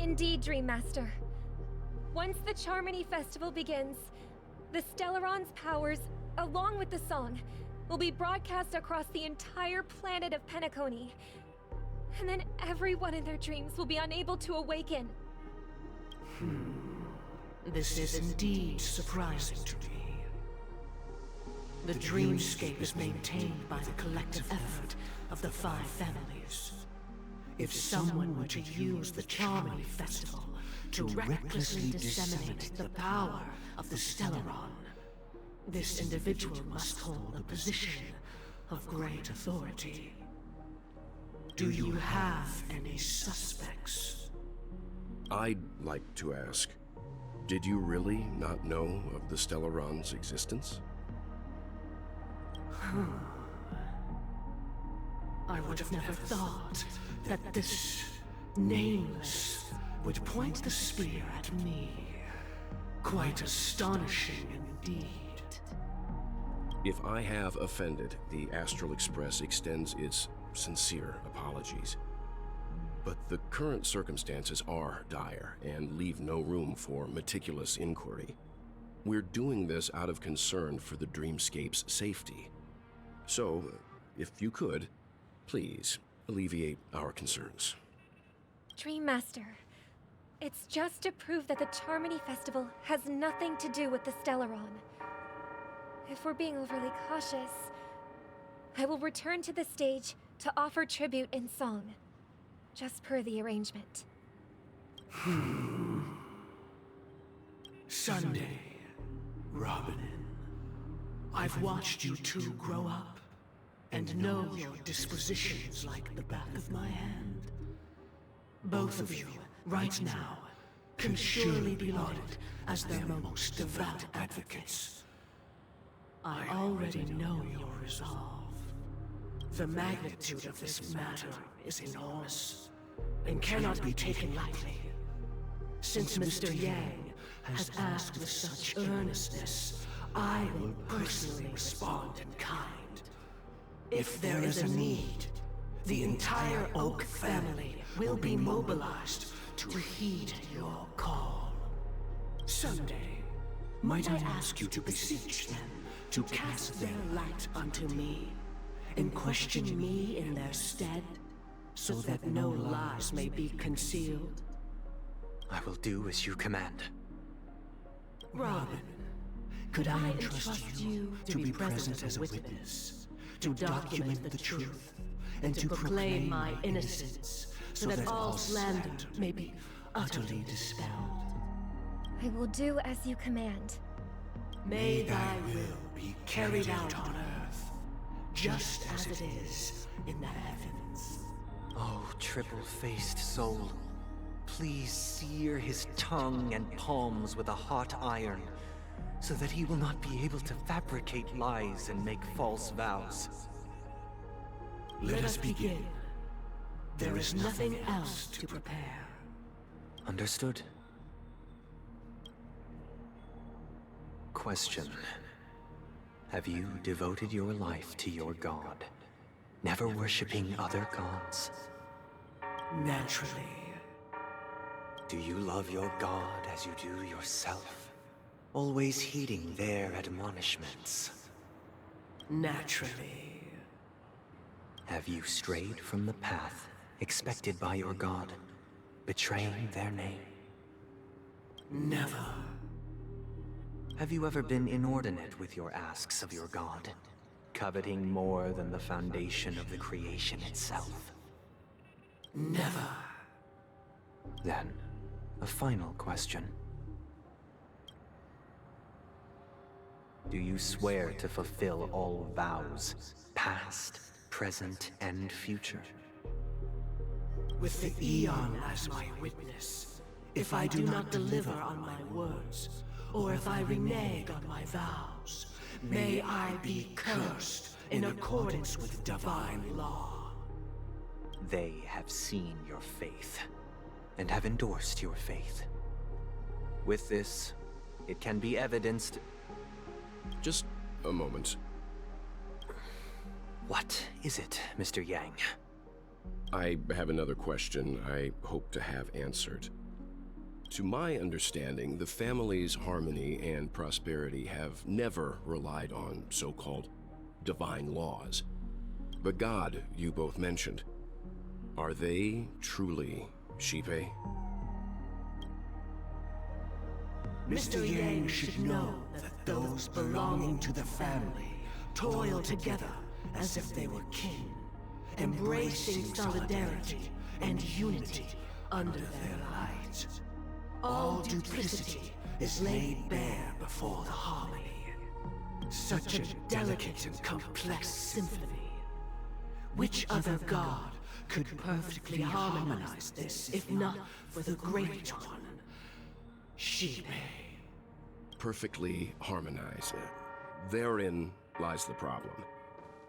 Indeed, Dream Master. Once the Charmony Festival begins, the Stellaron's powers, along with the song, will be broadcast across the entire planet of Penacony. And then everyone in their dreams will be unable to awaken. This is indeed surprising to me. The dreamscape is maintained by the collective effort of the 5 families. If someone were to use the Charmony Festival to recklessly disseminate the power of the Stellaron, this individual must hold a position of great authority. Do you have any suspects? I'd like to ask, did you really not know of the Stellaron's existence? I would have never thought that this Nameless would point the spear at me. Quite astonishing indeed. If I have offended, the Astral Express extends its sincere apologies. But the current circumstances are dire and leave no room for meticulous inquiry. We're doing this out of concern for the dreamscape's safety. So, if you could, please alleviate our concerns. Dream Master, it's just to prove that the Charmony Festival has nothing to do with the Stellaron. If we're being overly cautious, I will return to the stage to offer tribute in song, just per the arrangement. Sunday, Robin, I've watched you two grow up and know your dispositions like the back of my hand. Both of you, right now, can surely be lauded as their most devout advocates. I already know your resolve. The magnitude of this matter is enormous and cannot be taken lightly. Since Mr. Yang has asked with such earnestness, I will personally respond in kind. If there is a need, the entire Oak family will be mobilized to heed your call. Someday, might I ask you to beseech them to cast their light unto me, and question me in their stead, so that no lies may be concealed? I will do as you command. Robin, could I entrust you to be present as a witness, to document the truth, and to proclaim my innocence, so that all slander may be utterly dispelled? I will do as you command. May thy will be carried out on earth, just as it is in the heavens. Oh, triple-faced soul, please sear his tongue and palms with a hot iron, so that he will not be able to fabricate lies and make false vows. Let us begin. There is nothing else to prepare. Understood. Question. Have you devoted your life to your god, never worshipping other gods? Naturally. Do you love your god as you do yourself, always heeding their admonishments? Naturally. Have you strayed from the path expected by your god, betraying their name? Never. Have you ever been inordinate with your asks of your god, coveting more than the foundation of the creation itself? Never. Then, a final question. Do you swear to fulfill all vows, past, present, and future? With the Eon as my witness, if I do not deliver on my words, or if I renege on my vows, may I be cursed in accordance with divine law. They have seen your faith, and have endorsed your faith. With this, it can be evidenced... Just a moment. What is it, Mr. Yang? I have another question I hope to have answered. To my understanding, the family's harmony and prosperity have never relied on so-called divine laws. But God, you both mentioned, are they truly Shipe? Mr. Yang should know that those belonging to the family toil together as if they were kin, embracing solidarity and unity under their light. All duplicity is laid bare before the harmony. Such a delicate and complex symphony. Which other god could perfectly harmonize this, if not for the great one, Shipe? Perfectly harmonize. Therein lies the problem.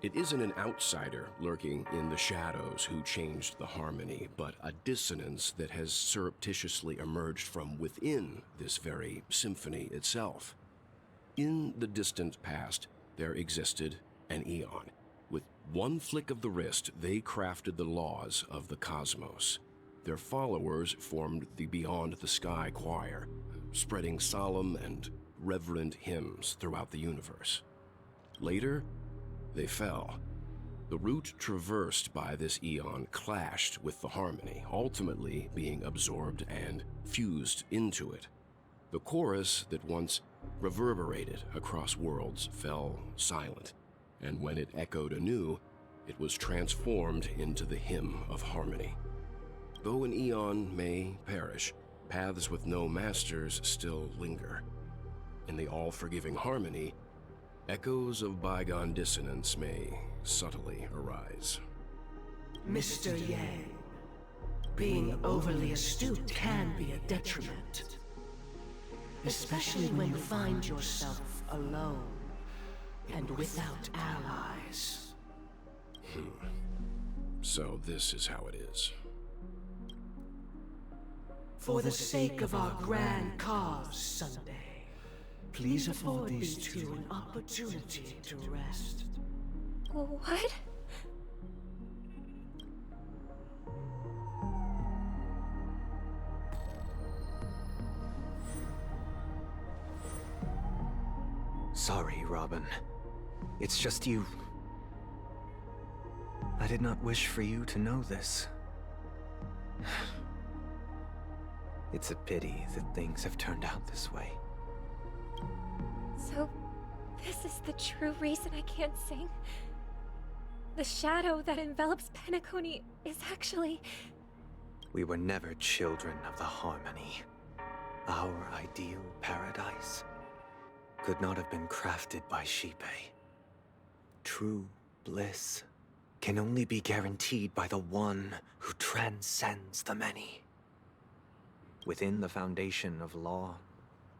It isn't an outsider lurking in the shadows who changed the harmony, but a dissonance that has surreptitiously emerged from within this very symphony itself. In the distant past, there existed an Eon. With one flick of the wrist, they crafted the laws of the cosmos. Their followers formed the Beyond the Sky Choir, spreading solemn and reverent hymns throughout the universe. Later, they fell. The route traversed by this Eon clashed with the harmony, ultimately being absorbed and fused into it. The chorus that once reverberated across worlds fell silent, and when it echoed anew, it was transformed into the hymn of harmony. Though an Eon may perish, paths with no masters still linger. In the all-forgiving harmony, echoes of bygone dissonance may subtly arise. Mr. Yang, being overly astute can be a detriment. Especially when you find yourself alone and without allies. So this is how it is. For the sake of our grand cause, Sunday, please afford these two an opportunity to rest. What? Sorry, Robin. It's just you. I did not wish for you to know this. It's a pity that things have turned out this way. So, this is the true reason I can't sing? The shadow that envelops Penacony is actually... We were never children of the harmony. Our ideal paradise could not have been crafted by Shipe. True bliss can only be guaranteed by the one who transcends the many. Within the foundation of law,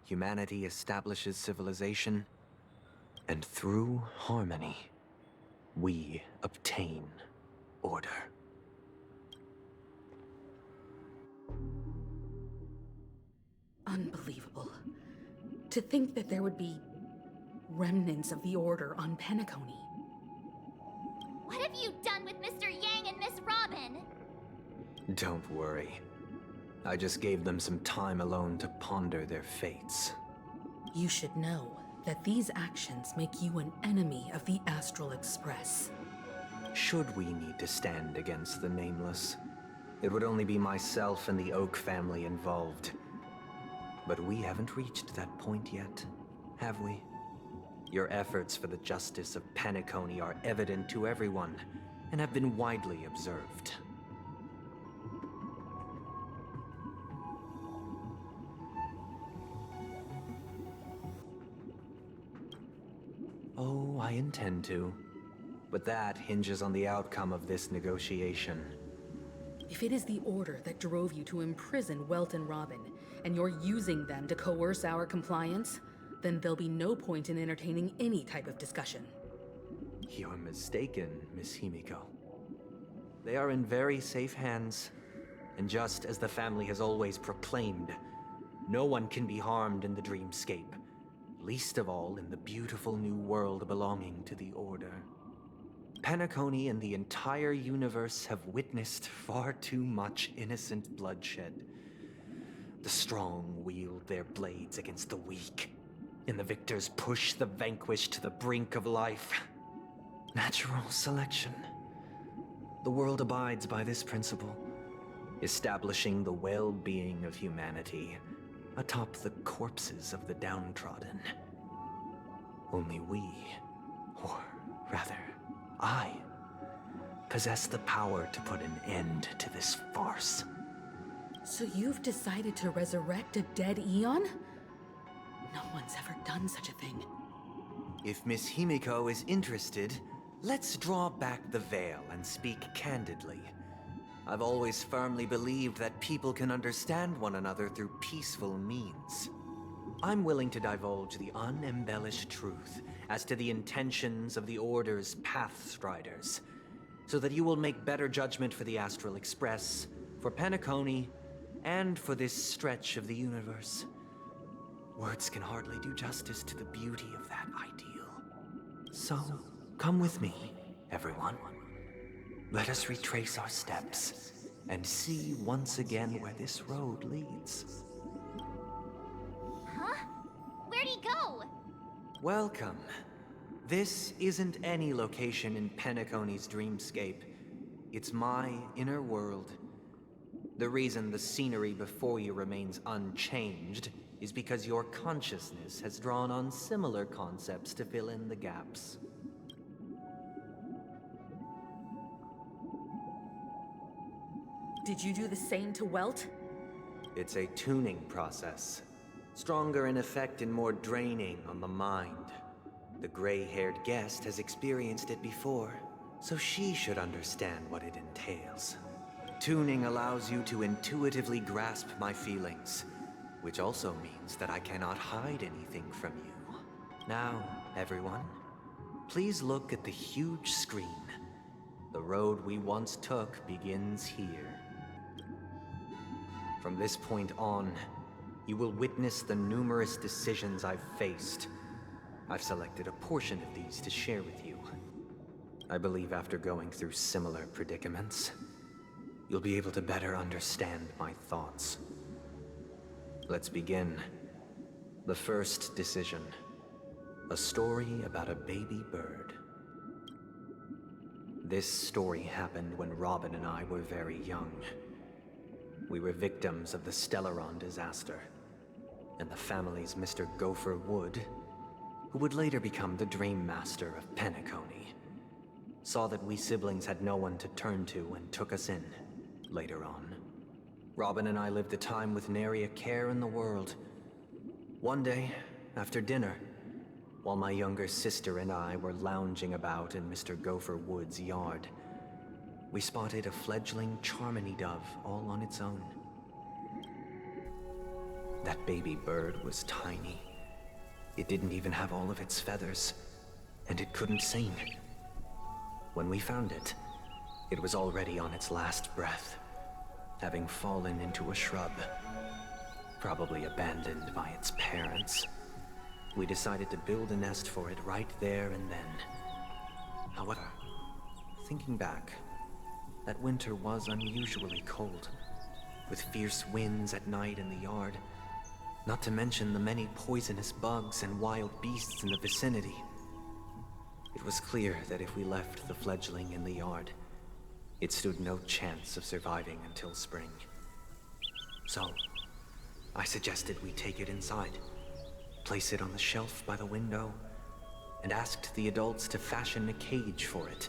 humanity establishes civilization, and through harmony, we obtain order. Unbelievable. To think that there would be remnants of the Order on Penacony. What have you done with Mr. Yang and Miss Robin? Don't worry. I just gave them some time alone to ponder their fates. You should know that these actions make you an enemy of the Astral Express. Should we need to stand against the Nameless, it would only be myself and the Oak family involved. But we haven't reached that point yet, have we? Your efforts for the justice of Penacony are evident to everyone, and have been widely observed. Oh, I intend to. But that hinges on the outcome of this negotiation. If it is the Order that drove you to imprison Welt and Robin, and you're using them to coerce our compliance, then there'll be no point in entertaining any type of discussion. You're mistaken, Miss Himiko. They are in very safe hands, and just as the family has always proclaimed, no one can be harmed in the dreamscape, least of all in the beautiful new world belonging to the Order. Penacony and the entire universe have witnessed far too much innocent bloodshed. The strong wield their blades against the weak, and the victors push the vanquished to the brink of life. Natural selection. The world abides by this principle, establishing the well-being of humanity atop the corpses of the downtrodden. Only we, or rather, I, possess the power to put an end to this farce. So you've decided to resurrect a dead Eon? No one's ever done such a thing. If Miss Himiko is interested, let's draw back the veil and speak candidly. I've always firmly believed that people can understand one another through peaceful means. I'm willing to divulge the unembellished truth as to the intentions of the Order's Pathstriders, so that you will make better judgment for the Astral Express, for Penacony, and for this stretch of the universe. Words can hardly do justice to the beauty of that ideal. So, come with me, everyone. Let us retrace our steps and see once again where this road leads. Huh? Where'd he go? Welcome. This isn't any location in Penacony's dreamscape. It's my inner world. The reason the scenery before you remains unchanged is because your consciousness has drawn on similar concepts to fill in the gaps. Did you do the same to Welt? It's a tuning process. Stronger in effect and more draining on the mind. The gray-haired guest has experienced it before, so she should understand what it entails. Tuning allows you to intuitively grasp my feelings, which also means that I cannot hide anything from you. Now, everyone, please look at the huge screen. The road we once took begins here. From this point on, you will witness the numerous decisions I've faced. I've selected a portion of these to share with you. I believe after going through similar predicaments, you'll be able to better understand my thoughts. Let's begin. The first decision. A story about a baby bird. This story happened when Robin and I were very young. We were victims of the Stellaron disaster, and the family's Mr. Gopher Wood, who would later become the Dream Master of Penacony, saw that we siblings had no one to turn to and took us in, later on. Robin and I lived a time with nary a care in the world. One day, after dinner, while my younger sister and I were lounging about in Mr. Gopher Wood's yard, we spotted a fledgling Charmony dove all on its own. That baby bird was tiny. It didn't even have all of its feathers, and it couldn't sing. When we found it, it was already on its last breath, having fallen into a shrub, probably abandoned by its parents. We decided to build a nest for it right there and then. However, thinking back, that winter was unusually cold, with fierce winds at night in the yard, not to mention the many poisonous bugs and wild beasts in the vicinity. It was clear that if we left the fledgling in the yard, it stood no chance of surviving until spring. So, I suggested we take it inside, place it on the shelf by the window, and asked the adults to fashion a cage for it.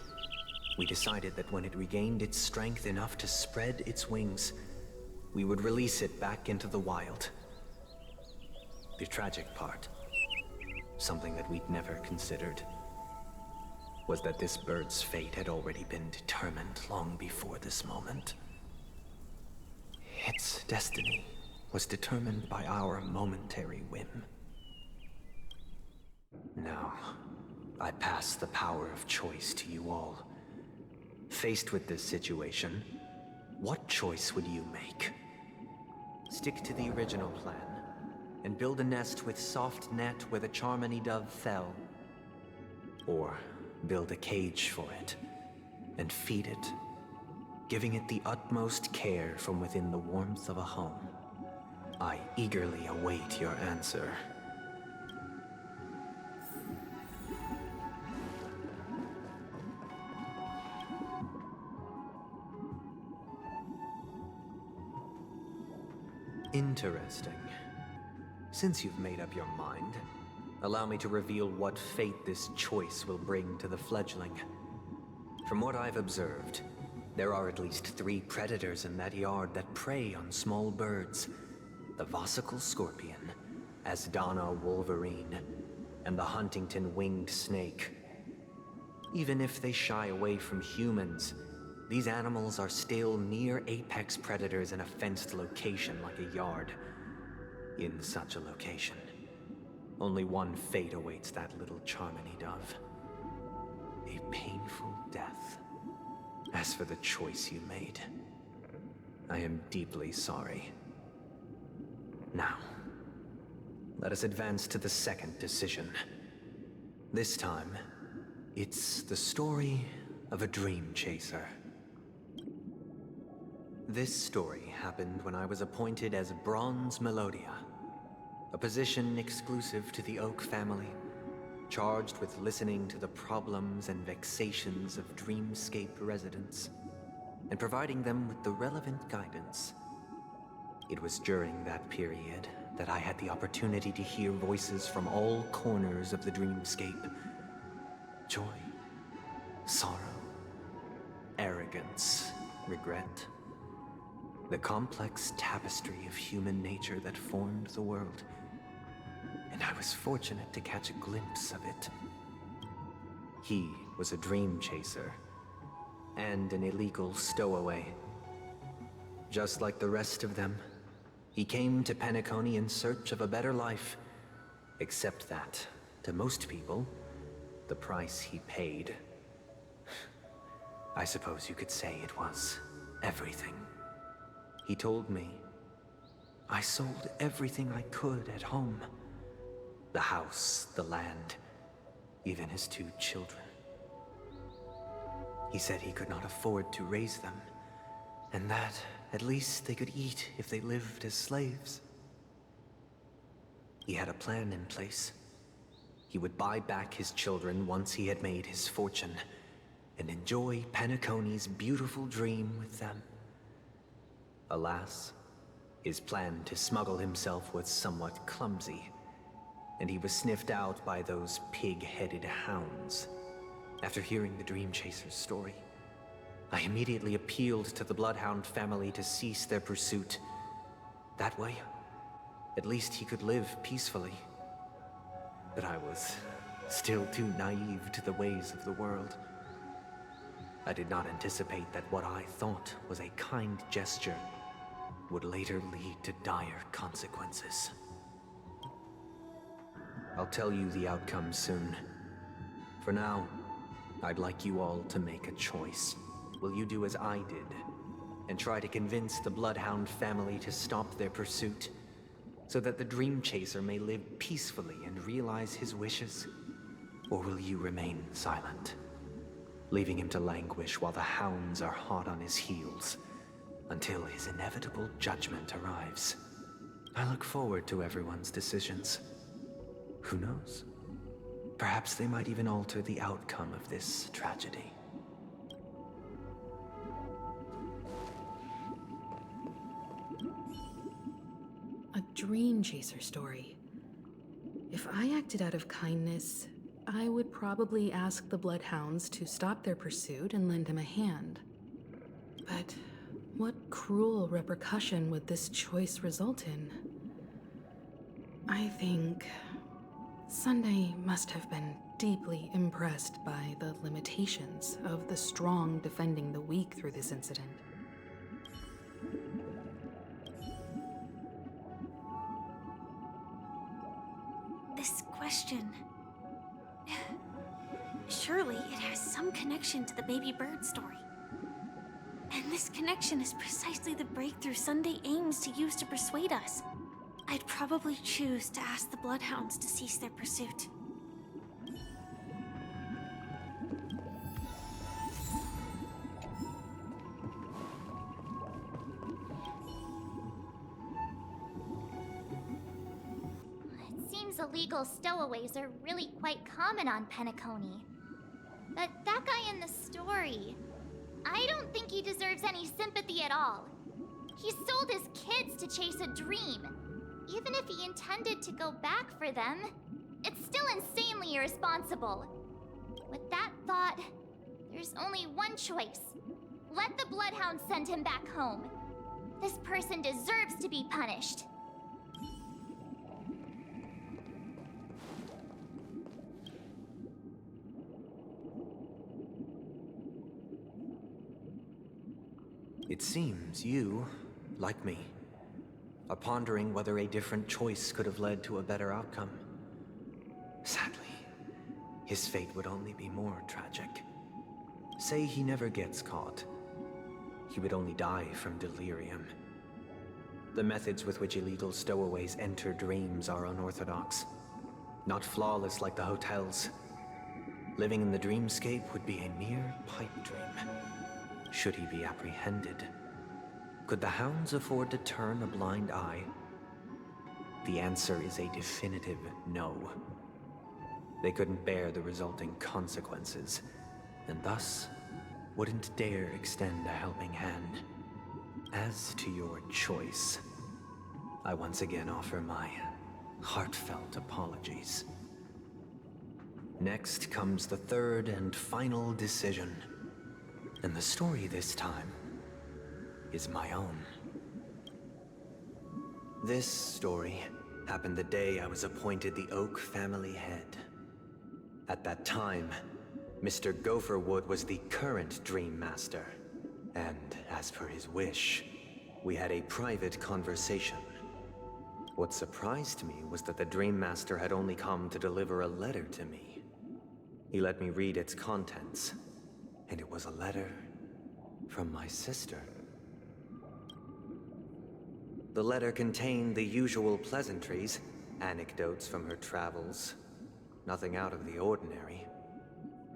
We decided that when it regained its strength enough to spread its wings, we would release it back into the wild. The tragic part, something that we'd never considered, was that this bird's fate had already been determined long before this moment. Its destiny was determined by our momentary whim. Now, I pass the power of choice to you all. Faced with this situation, what choice would you make? Stick to the original plan, and build a nest with soft net where the Charmony dove fell. Or build a cage for it, and feed it, giving it the utmost care from within the warmth of a home. I eagerly await your answer. Interesting. Since you've made up your mind, allow me to reveal what fate this choice will bring to the fledgling. From what I've observed, there are at least 3 predators in that yard that prey on small birds. The Vosicle Scorpion, Asdana Wolverine, and the Huntington Winged Snake. Even if they shy away from humans, these animals are still near apex predators in a fenced location like a yard. In such a location, only one fate awaits that little Charmony dove. A painful death. As for the choice you made, I am deeply sorry. Now, let us advance to the second decision. This time, it's the story of a dream chaser. This story happened when I was appointed as Bronze Melodia, a position exclusive to the Oak family, charged with listening to the problems and vexations of Dreamscape residents, and providing them with the relevant guidance. It was during that period that I had the opportunity to hear voices from all corners of the Dreamscape. Joy, sorrow, arrogance, regret. The complex tapestry of human nature that formed the world. And I was fortunate to catch a glimpse of it. He was a dream chaser, and an illegal stowaway. Just like the rest of them, he came to Penacony in search of a better life, except that, to most people, the price he paid, I suppose you could say it was everything. He told me, I sold everything I could at home. The house, the land, even his 2 children. He said he could not afford to raise them, and that at least they could eat if they lived as slaves. He had a plan in place. He would buy back his children once he had made his fortune, and enjoy Penacony's beautiful dream with them. Alas, his plan to smuggle himself was somewhat clumsy, and he was sniffed out by those pig-headed hounds. After hearing the Dream Chaser's story, I immediately appealed to the Bloodhound family to cease their pursuit. That way, at least he could live peacefully. But I was still too naive to the ways of the world. I did not anticipate that what I thought was a kind gesture would later lead to dire consequences. I'll tell you the outcome soon. For now, I'd like you all to make a choice. Will you do as I did, and try to convince the Bloodhound family to stop their pursuit, so that the Dream Chaser may live peacefully and realize his wishes? Or will you remain silent, leaving him to languish while the hounds are hot on his heels, until his inevitable judgment arrives? I look forward to everyone's decisions. Who knows? Perhaps they might even alter the outcome of this tragedy. A dream chaser story. If I acted out of kindness, I would probably ask the Bloodhounds to stop their pursuit and lend him a hand. But what cruel repercussion would this choice result in? I think Sunday must have been deeply impressed by the limitations of the strong defending the weak through this incident. This question... Surely it has some connection to the baby bird story. And this connection is precisely the breakthrough Sunday aims to use to persuade us. I'd probably choose to ask the Bloodhounds to cease their pursuit. illegal stowaways are really quite common on Penacony. But that guy in the story, I don't think he deserves any sympathy at all. He sold his kids to chase a dream. Even if he intended to go back for them, it's still insanely irresponsible. With that thought, there's only one choice. Let the Bloodhound send him back home. This person deserves to be punished. It seems you, like me, are pondering whether a different choice could have led to a better outcome. Sadly, his fate would only be more tragic. Say he never gets caught. He would only die from delirium. The methods with which illegal stowaways enter dreams are unorthodox. Not flawless like the hotels. Living in the dreamscape would be a mere pipe dream. Should he be apprehended? Could the hounds afford to turn a blind eye? The answer is a definitive no. They couldn't bear the resulting consequences, and thus wouldn't dare extend a helping hand. As to your choice, I once again offer my heartfelt apologies. Next comes the third and final decision. And the story this time is my own. This story happened the day I was appointed the Oak family head. At that time, Mr. Gopherwood was the current Dream Master. And as per his wish, we had a private conversation. What surprised me was that the Dream Master had only come to deliver a letter to me. He let me read its contents. And it was a letter from my sister. The letter contained the usual pleasantries, anecdotes from her travels, nothing out of the ordinary.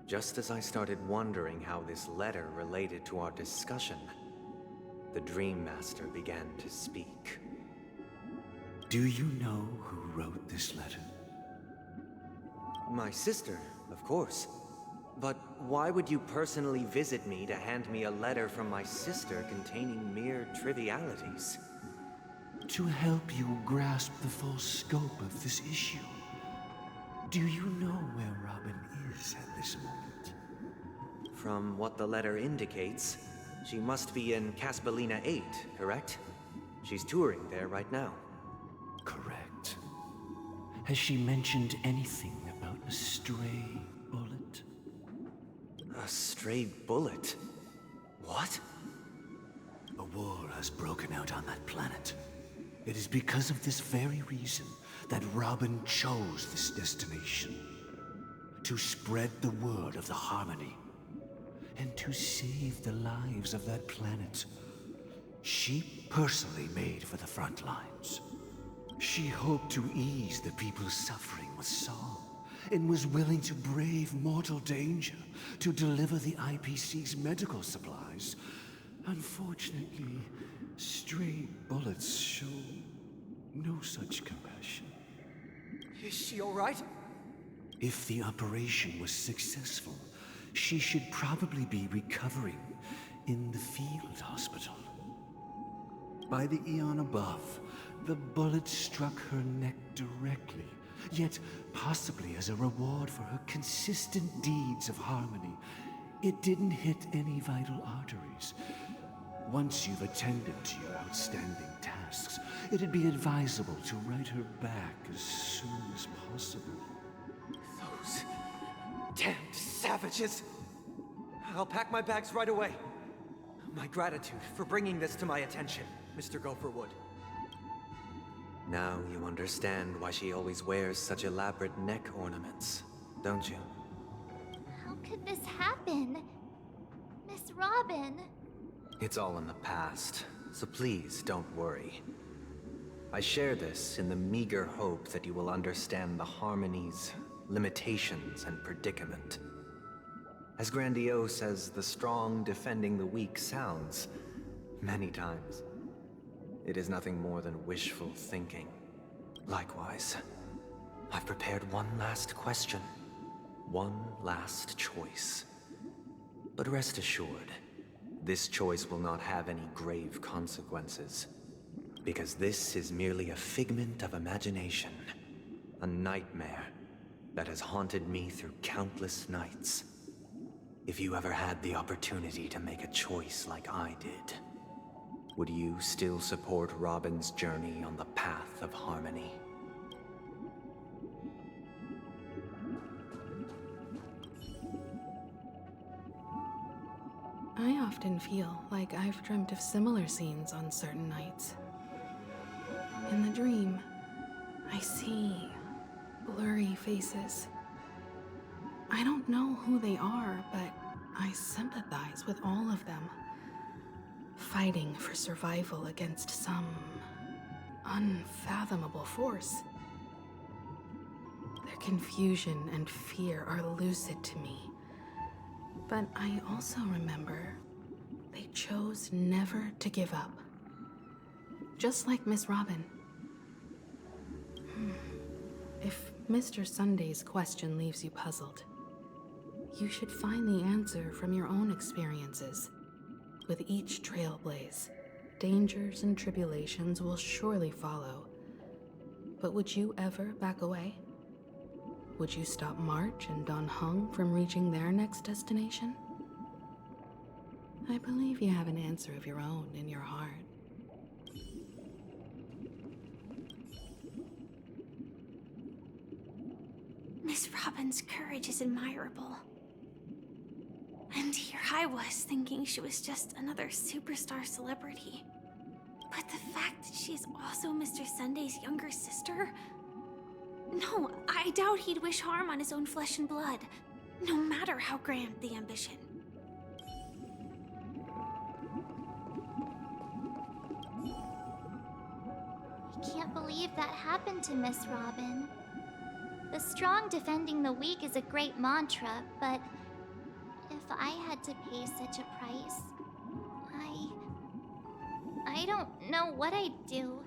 Just as I started wondering how this letter related to our discussion, the Dream Master began to speak. Do you know who wrote this letter? My sister, of course. But why would you personally visit me to hand me a letter from my sister containing mere trivialities? To help you grasp the full scope of this issue. Do you know where Robin is at this moment? From what the letter indicates, she must be in Caspelina 8, correct? She's touring there right now. Correct. Has she mentioned anything about a stray bullet? A stray bullet? What? A war has broken out on that planet. It is because of this very reason that Robin chose this destination. To spread the word of the Harmony. And to save the lives of that planet. She personally made for the front lines. She hoped to ease the people's suffering with song, and was willing to brave mortal danger to deliver the IPC's medical supplies. Unfortunately, stray bullets show no such compassion. Is she all right? If the operation was successful, she should probably be recovering in the field hospital. By the eon above, the bullet struck her neck directly, yet possibly as a reward for her consistent deeds of harmony, it didn't hit any vital arteries. Once you've attended to your outstanding tasks, it'd be advisable to write her back as soon as possible. Those damned savages! I'll pack my bags right away. My gratitude for bringing this to my attention, Mr. Gopherwood. Now you understand why she always wears such elaborate neck ornaments, don't you? How could this happen? Miss Robin? It's all in the past, so please don't worry. I share this in the meager hope that you will understand the Harmony's limitations and predicament. As grandiose as the strong defending the weak sounds, many times, it is nothing more than wishful thinking. Likewise, I've prepared one last question. One last choice. But rest assured, this choice will not have any grave consequences. Because this is merely a figment of imagination. A nightmare that has haunted me through countless nights. If you ever had the opportunity to make a choice like I did, would you still support Robin's journey on the path of harmony? I often feel like I've dreamt of similar scenes on certain nights. In the dream, I see blurry faces. I don't know who they are, but I sympathize with all of them, fighting for survival against some unfathomable force. Their confusion and fear are lucid to me, but I also remember they chose never to give up. Just like Miss Robin. If Mr. Sunday's question leaves you puzzled, you should find the answer from your own experiences. With each trailblaze, dangers and tribulations will surely follow. But would you ever back away? Would you stop March and Don Hung from reaching their next destination? I believe you have an answer of your own in your heart. Miss Robin's courage is admirable. And here I was thinking she was just another superstar celebrity. But the fact that she's also Mr. Sunday's younger sister? No, I doubt he'd wish harm on his own flesh and blood, no matter how grand the ambition. I can't believe that happened to Miss Robin. The strong defending the weak is a great mantra, but if I had to pay such a price, I don't know what I'd do.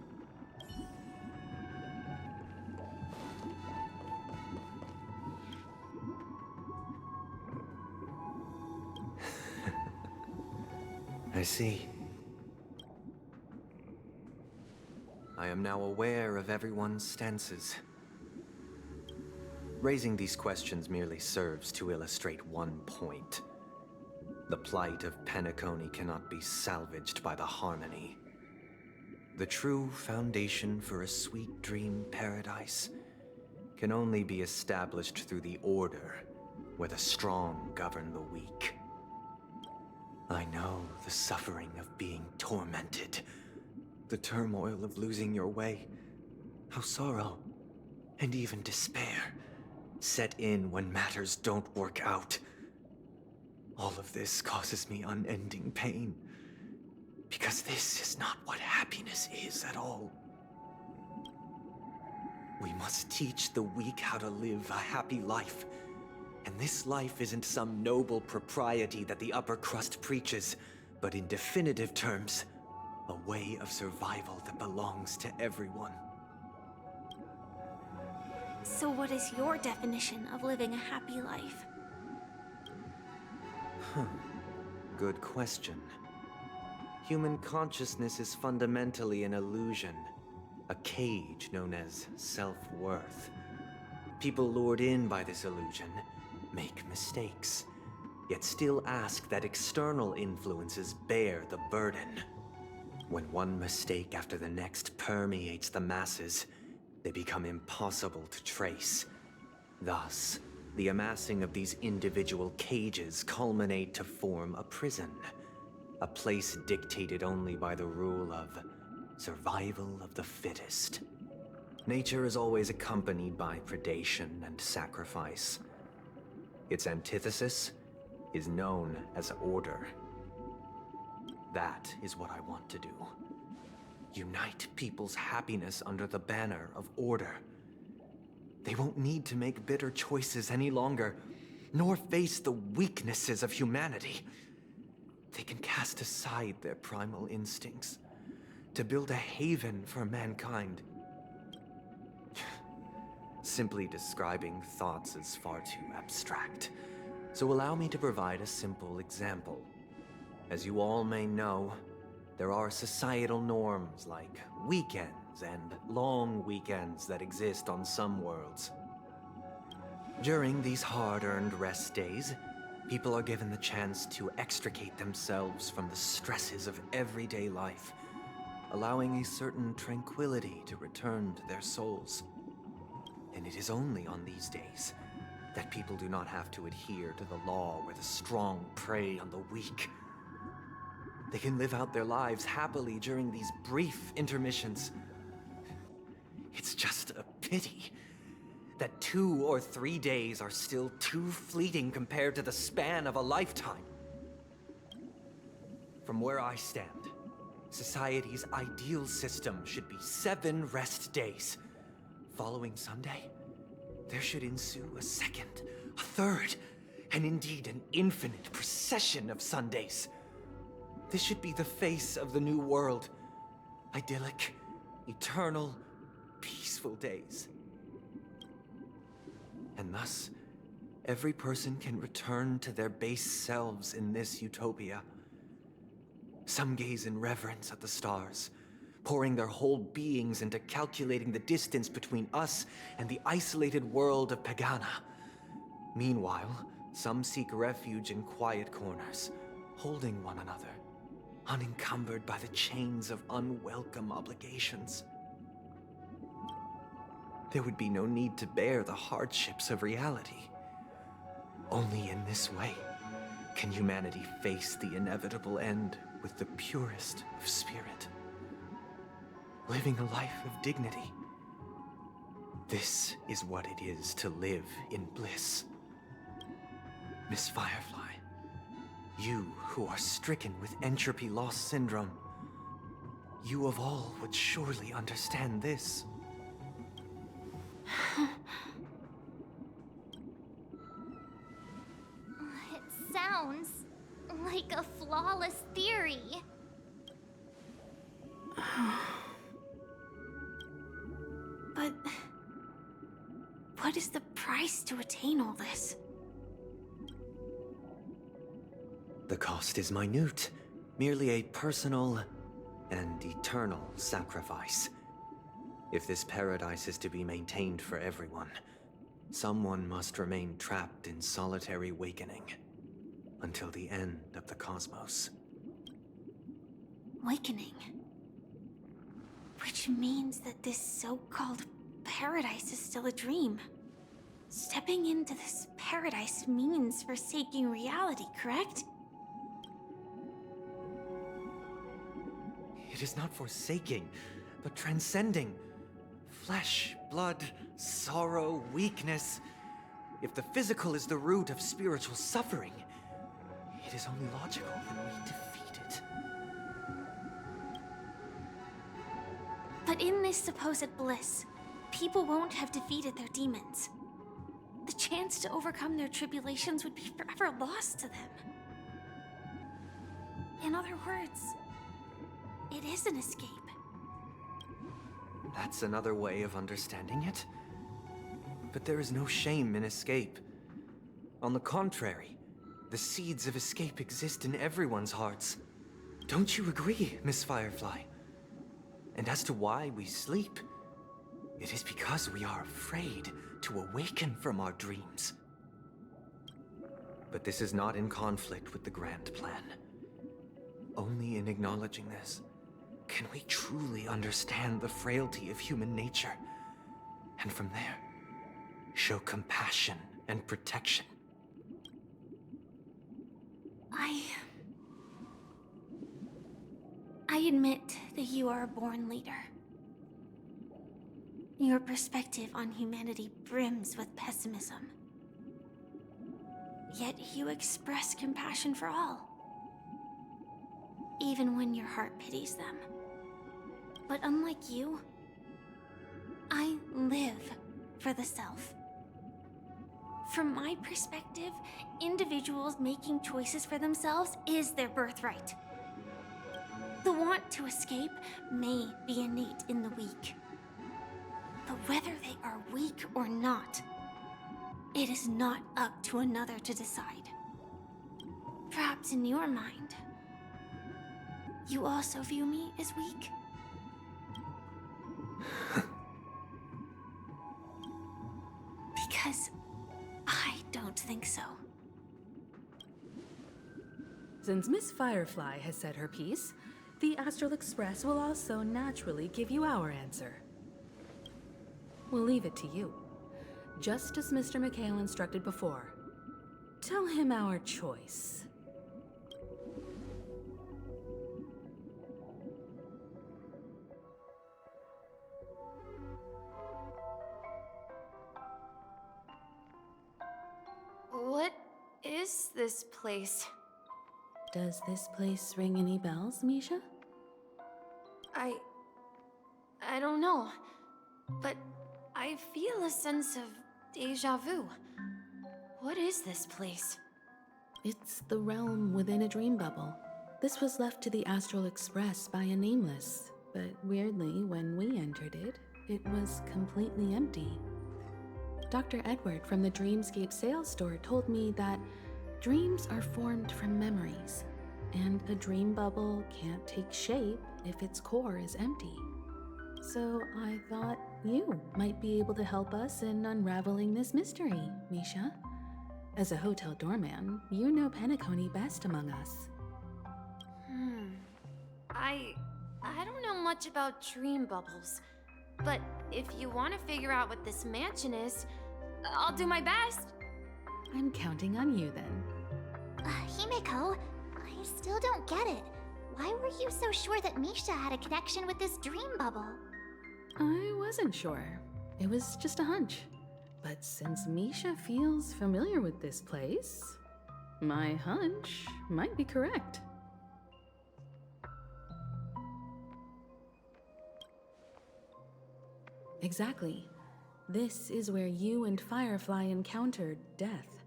I see. I am now aware of everyone's stances. Raising these questions merely serves to illustrate one point. The plight of Penacony cannot be salvaged by the harmony. The true foundation for a sweet dream paradise can only be established through the order, where the strong govern the weak. I know the suffering of being tormented, the turmoil of losing your way, how sorrow, and even despair, set in when matters don't work out. All of this causes me unending pain, because this is not what happiness is at all. We must teach the weak how to live a happy life. And this life isn't some noble propriety that the upper crust preaches, but in definitive terms, a way of survival that belongs to everyone. So what is your definition of living a happy life? Good question. Human consciousness is fundamentally an illusion, a cage known as self-worth. People lured in by this illusion make mistakes, yet still ask that external influences bear the burden. When one mistake after the next permeates the masses, they become impossible to trace. Thus, the amassing of these individual cages culminate to form a prison, a place dictated only by the rule of survival of the fittest. Nature is always accompanied by predation and sacrifice. Its antithesis is known as order. That is what I want to do. Unite people's happiness under the banner of order. They won't need to make bitter choices any longer, nor face the weaknesses of humanity. They can cast aside their primal instincts to build a haven for mankind. Simply describing thoughts is far too abstract. So allow me to provide a simple example. As you all may know, there are societal norms like weekends and long weekends that exist on some worlds. During these hard-earned rest days, people are given the chance to extricate themselves from the stresses of everyday life, allowing a certain tranquility to return to their souls. And it is only on these days that people do not have to adhere to the law where the strong prey on the weak. They can live out their lives happily during these brief intermissions. It's just a pity that 2 or 3 days are still too fleeting compared to the span of a lifetime. From where I stand, society's ideal system should be 7 rest days. Following Sunday, there should ensue a second, a third, and indeed an infinite procession of Sundays. This should be the face of the new world. Idyllic, eternal, peaceful days. And thus, every person can return to their base selves in this utopia. Some gaze in reverence at the stars, pouring their whole beings into calculating the distance between us and the isolated world of Pagana. Meanwhile, some seek refuge in quiet corners, holding one another, unencumbered by the chains of unwelcome obligations. There would be no need to bear the hardships of reality. Only in this way can humanity face the inevitable end with the purest of spirit, living a life of dignity. This is what it is to live in bliss. Miss Firefly, you who are stricken with entropy loss syndrome, you of all would surely understand this. It sounds like a flawless theory. But what is the price to attain all this? The cost is minute, merely a personal and eternal sacrifice. If this paradise is to be maintained for everyone, someone must remain trapped in solitary awakening until the end of the cosmos. Awakening. Which means that this so-called paradise is still a dream. Stepping into this paradise means forsaking reality, correct? It is not forsaking, but transcending. Flesh, blood, sorrow, weakness. If the physical is the root of spiritual suffering, it is only logical that we defeat it. But in this supposed bliss, people won't have defeated their demons. The chance to overcome their tribulations would be forever lost to them. In other words, it is an escape. That's another way of understanding it. But there is no shame in escape. On the contrary, the seeds of escape exist in everyone's hearts. Don't you agree, Miss Firefly? And as to why we sleep, it is because we are afraid to awaken from our dreams. But this is not in conflict with the grand plan. Only in acknowledging this can we truly understand the frailty of human nature, and from there, show compassion and protection. I admit that you are a born leader. Your perspective on humanity brims with pessimism. Yet you express compassion for all, even when your heart pities them. But unlike you, I live for the self. From my perspective, individuals making choices for themselves is their birthright. The want to escape may be innate in the weak, But whether they are weak or not, it is not up to another to decide. Perhaps in your mind, you also view me as weak? Because I don't think so. Since Miss Firefly has said her piece, the Astral Express will also naturally give you our answer. We'll leave it to you, just as Mr. McHale instructed before. Tell him our choice. What is this place? Does this place ring any bells, Misha? I don't know, but I feel a sense of deja vu. What is this place? It's the realm within a dream bubble. This was left to the Astral Express by a nameless, but weirdly, when we entered it, it was completely empty. Dr. Edward from the Dreamscape sales store told me that dreams are formed from memories, and a dream bubble can't take shape if its core is empty. So I thought you might be able to help us in unraveling this mystery, Misha. As a hotel doorman, you know Penacony best among us. I don't know much about dream bubbles, but if you want to figure out what this mansion is, I'll do my best. I'm counting on you then. Himeko, I still don't get it. Why were you so sure that Misha had a connection with this dream bubble? I wasn't sure. It was just a hunch. But since Misha feels familiar with this place, my hunch might be correct. Exactly. This is where you and Firefly encountered death,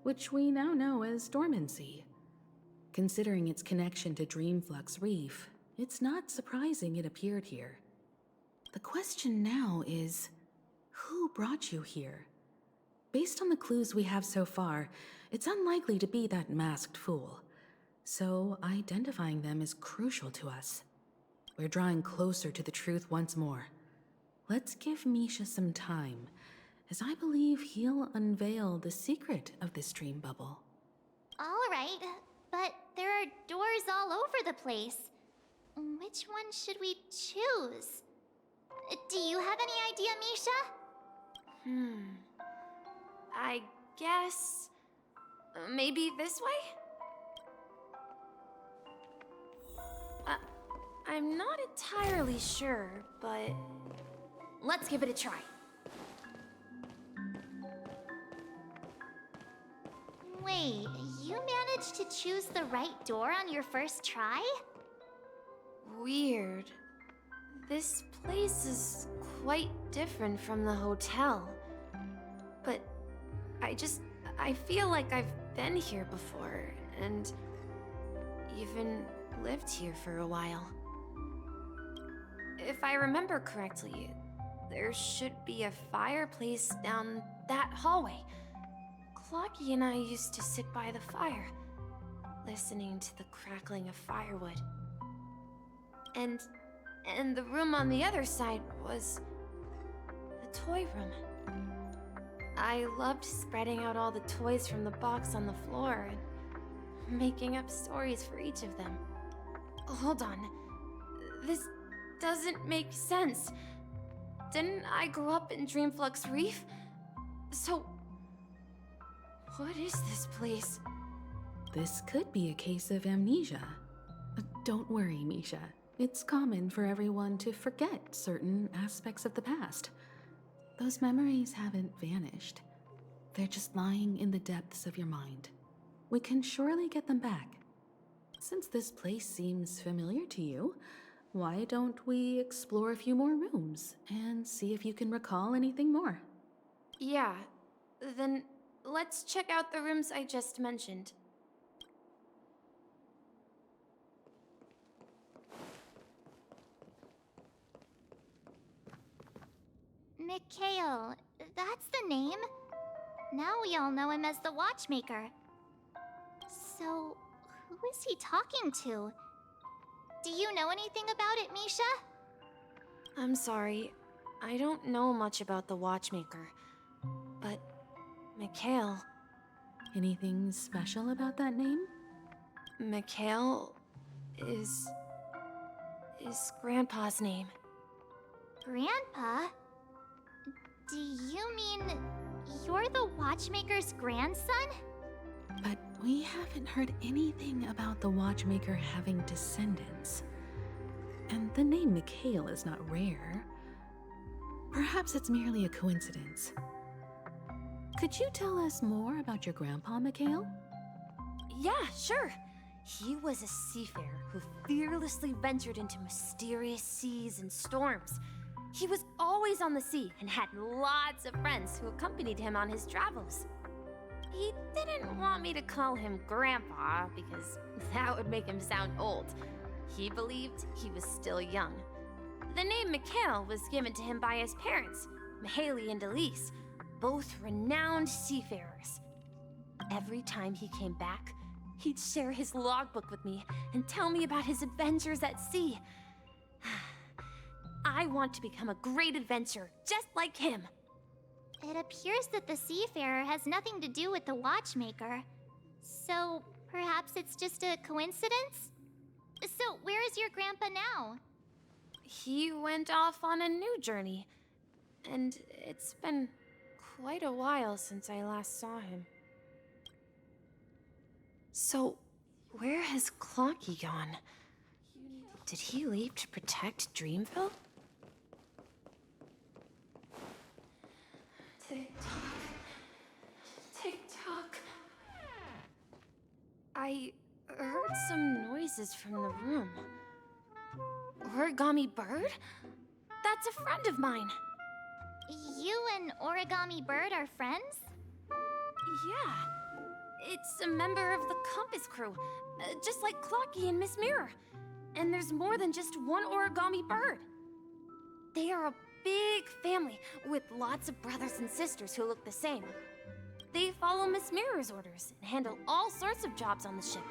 which we now know as dormancy. Considering its connection to Dreamflux Reef, it's not surprising it appeared here. The question now is, who brought you here? Based on the clues we have so far, it's unlikely to be that masked fool. So identifying them is crucial to us. We're drawing closer to the truth once more. Let's give Misha some time, as I believe he'll unveil the secret of this dream bubble. All right, but there are doors all over the place. Which one should we choose? Do you have any idea, Misha? I guess... maybe this way? I'm not entirely sure, but... let's give it a try. Wait, you managed to choose the right door on your first try? Weird. This place is quite different from the hotel. But I feel like I've been here before, and even lived here for a while. If I remember correctly, there should be a fireplace down that hallway. Clocky and I used to sit by the fire, listening to the crackling of firewood. And the room on the other side was the toy room. I loved spreading out all the toys from the box on the floor and making up stories for each of them. Hold on. This doesn't make sense. Didn't I grow up in Dreamflux Reef? So, what is this place? This could be a case of amnesia. Don't worry, Misha. It's common for everyone to forget certain aspects of the past. Those memories haven't vanished. They're just lying in the depths of your mind. We can surely get them back. Since this place seems familiar to you, why don't we explore a few more rooms and see if you can recall anything more? Yeah, then let's check out the rooms I just mentioned. Mikhail, that's the name. Now we all know him as the Watchmaker. So, who is he talking to? Do you know anything about it, Misha? I'm sorry. I don't know much about the Watchmaker. But, Mikhail... Anything special about that name? Mikhail is Grandpa's name. Grandpa? Do you mean you're the Watchmaker's grandson? But we haven't heard anything about the Watchmaker having descendants. And the name Mikhail is not rare. Perhaps it's merely a coincidence. Could you tell us more about your grandpa, Mikhail? Yeah, sure. He was a seafarer who fearlessly ventured into mysterious seas and storms. He was always on the sea and had lots of friends who accompanied him on his travels. He didn't want me to call him Grandpa because that would make him sound old. He believed he was still young. The name Mikhail was given to him by his parents, Mihaly and Elise, both renowned seafarers. Every time he came back, he'd share his logbook with me and tell me about his adventures at sea. I want to become a great adventurer, just like him. It appears that the Seafarer has nothing to do with the Watchmaker. So, perhaps it's just a coincidence? So, where is your grandpa now? He went off on a new journey, and it's been quite a while since I last saw him. So, where has Clocky gone? Did he leave to protect Dreamville? Tick-tock. Tick-tock. I heard some noises from the room. Origami Bird? That's a friend of mine. You and Origami Bird are friends? Yeah. It's a member of the Compass crew, just like Clocky and Miss Mirror. And there's more than just one Origami Bird. They are a big family with lots of brothers and sisters who look the same. They follow Miss Mirror's orders and handle all sorts of jobs on the ship.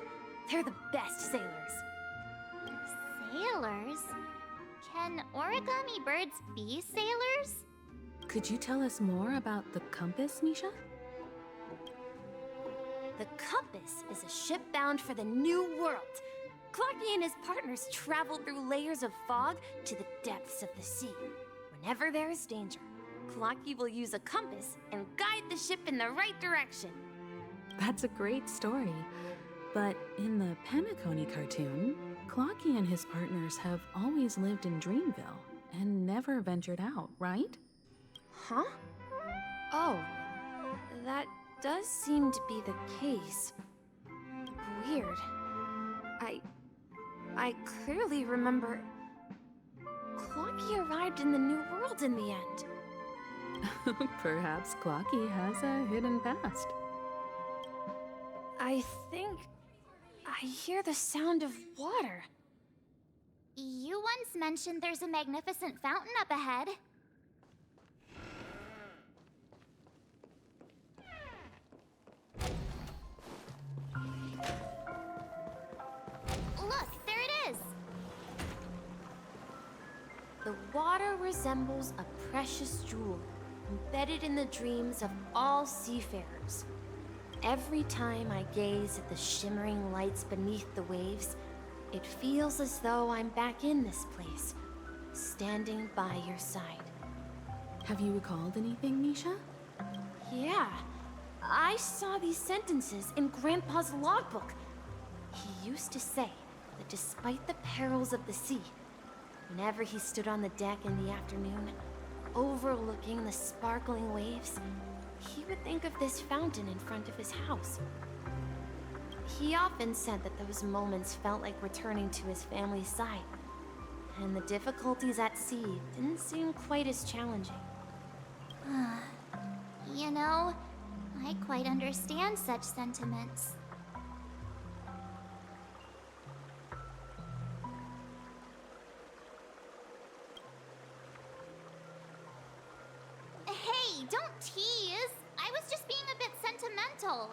They're the best sailors. Sailors? Can Origami Birds be sailors? Could you tell us more about the compass, Misha? The Compass is a ship bound for the New World. Clocky and his partners travel through layers of fog to the depths of the sea. Whenever there is danger, Clocky will use a compass and guide the ship in the right direction. That's a great story. But in the Penacony cartoon, Clocky and his partners have always lived in Dreamville and never ventured out, right? Huh? Oh, that does seem to be the case. Weird. I clearly remember Clocky arrived in the New World in the end. Perhaps Clocky has a hidden past. I think I hear the sound of water. You once mentioned there's a magnificent fountain up ahead. Look, there it is! The water resembles a precious jewel, embedded in the dreams of all seafarers. Every time I gaze at the shimmering lights beneath the waves, it feels as though I'm back in this place, standing by your side. Have you recalled anything, Misha? Yeah, I saw these sentences in Grandpa's logbook. He used to say that despite the perils of the sea, whenever he stood on the deck in the afternoon, overlooking the sparkling waves, he would think of this fountain in front of his house. He often said that those moments felt like returning to his family's side, and the difficulties at sea didn't seem quite as challenging. You know, I quite understand such sentiments. elemental.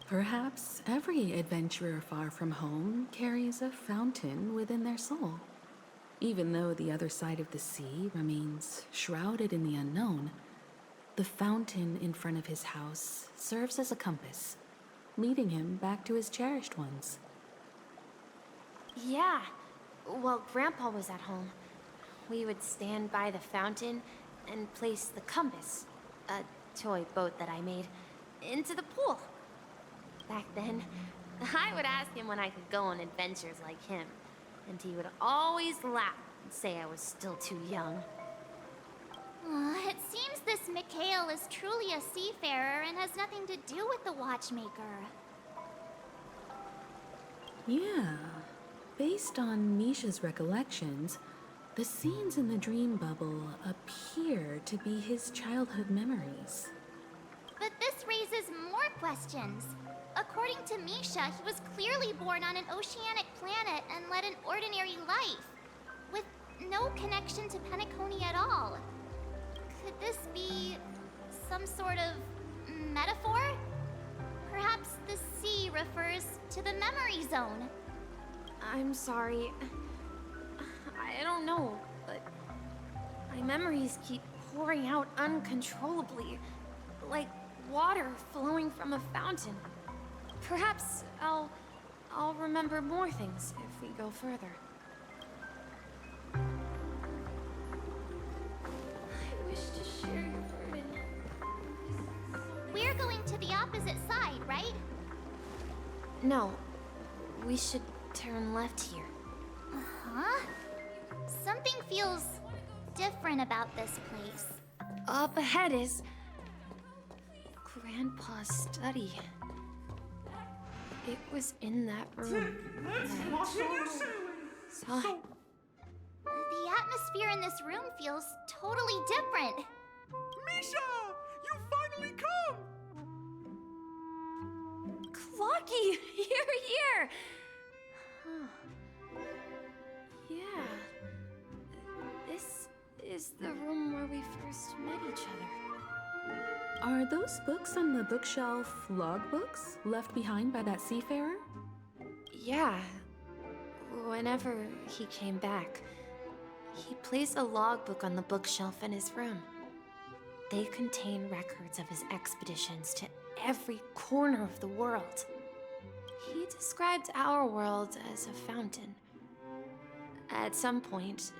Perhaps every adventurer far from home carries a fountain within their soul. Even though the other side of the sea remains shrouded in the unknown, the fountain in front of his house serves as a compass, leading him back to his cherished ones. Yeah. While Grandpa was at home, we would stand by the fountain and place the compass, a toy boat that I made, into the pool. Back then, I would ask him when I could go on adventures like him, and he would always laugh and say I was still too young. It seems this Mikhail is truly a seafarer and has nothing to do with the watchmaker. Yeah. Based on Misha's recollections, the scenes in the dream bubble appear to be his childhood memories. But this raises more questions. According to Misha, he was clearly born on an oceanic planet and led an ordinary life, with no connection to Penacony at all. Could this be some sort of metaphor? Perhaps the sea refers to the memory zone. I'm sorry. I don't know, but my memories keep pouring out uncontrollably, like water flowing from a fountain. Perhaps I'll remember more things if we go further. I wish to share your burden. We're going to the opposite side, right? No, we should turn left here. Huh? Something feels different about this place. Up ahead is Grandpa's study. It was in that room. Saw it. The atmosphere in this room feels totally different. Misha! You finally come! Clocky, you're here! Huh. Yeah. This is the room where we first met each other. Are those books on the bookshelf logbooks left behind by that seafarer? Yeah. Whenever he came back, he placed a logbook on the bookshelf in his room. They contain records of his expeditions to every corner of the world. He described our world as a fountain. At some point,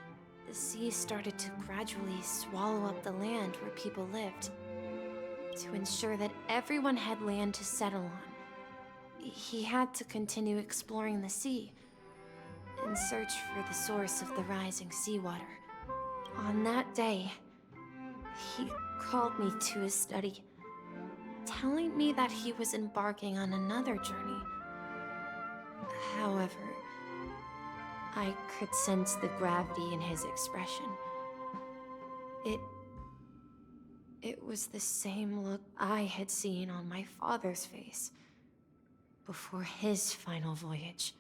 the sea started to gradually swallow up the land where people lived. To ensure that everyone had land to settle on, he had to continue exploring the sea and search for the source of the rising seawater. On that day, he called me to his study, telling me that he was embarking on another journey. However, I could sense the gravity in his expression. It was the same look I had seen on my father's face before his final voyage.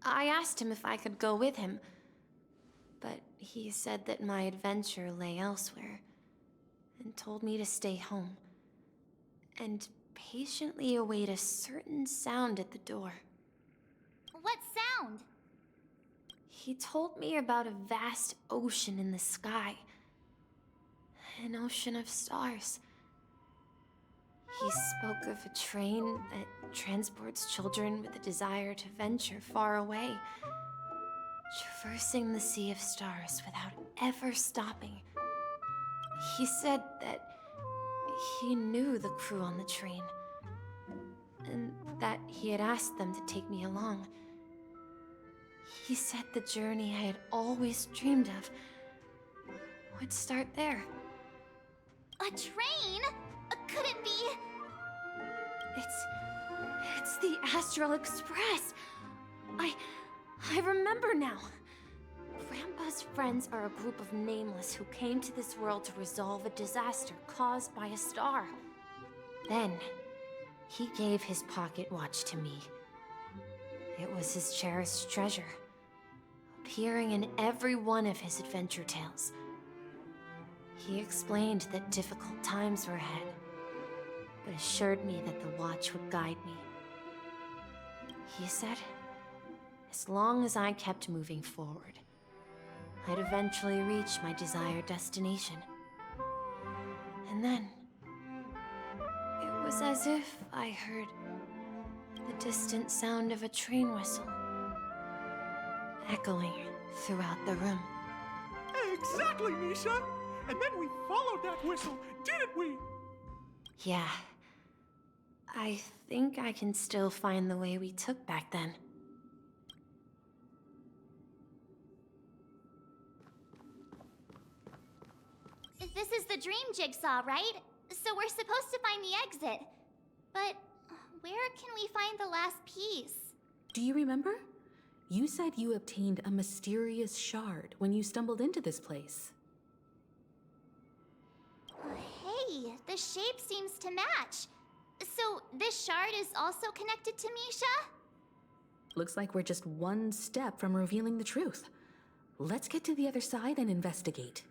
I asked him if I could go with him, but he said that my adventure lay elsewhere and told me to stay home and patiently await a certain sound at the door. What sound? He told me about a vast ocean in the sky. An ocean of stars. He spoke of a train that transports children with a desire to venture far away, traversing the sea of stars without ever stopping. He said that he knew the crew on the train, and that he had asked them to take me along. He said the journey I had always dreamed of would start there. A train? Could it be? It's the Astral Express. I remember now. Grandpa's friends are a group of nameless who came to this world to resolve a disaster caused by a star. Then, he gave his pocket watch to me. It was his cherished treasure, appearing in every one of his adventure tales. He explained that difficult times were ahead, but assured me that the watch would guide me. He said, as long as I kept moving forward, I'd eventually reach my desired destination. And then, it was as if I heard the distant sound of a train whistle, echoing throughout the room. Exactly, Misha! And then we followed that whistle, didn't we? Yeah. I think I can still find the way we took back then. This is the dream jigsaw, right? So we're supposed to find the exit. But where can we find the last piece? Do you remember? You said you obtained a mysterious shard when you stumbled into this place. Hey, the shape seems to match. So this shard is also connected to Misha? Looks like we're just one step from revealing the truth. Let's get to the other side and investigate.